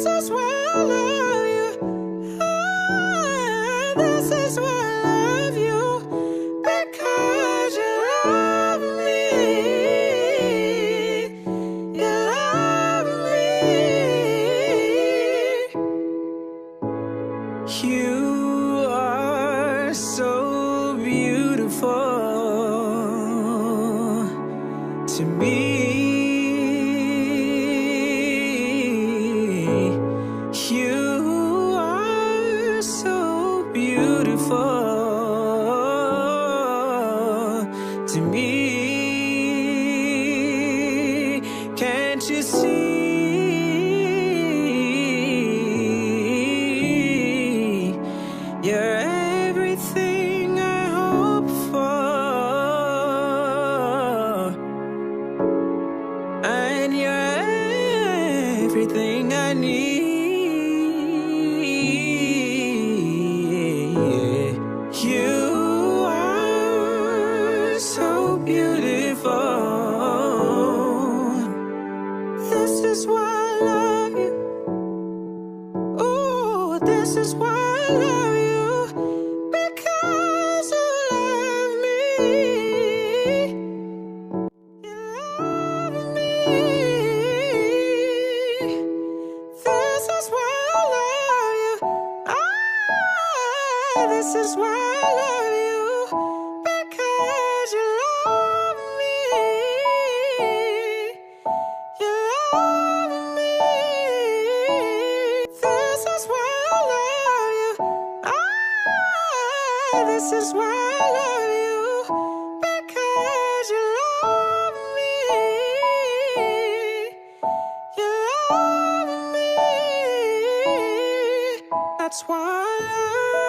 is why I love you. Ah, this is why I love you. Because you love me. You love me. You are so beautiful to me. You are so beautiful to me. Can't you see? You're everything I hope for, and you're everything I need. You are so beautiful. This is why I love you. Ooh, this is why I love you. Because you love me. You love me. This is why I love you. Ah, this is why I love you. Because you love me. You love me. This is why I love you. Ah, this is why I love you. Because you love me. You love me. That's why I love you.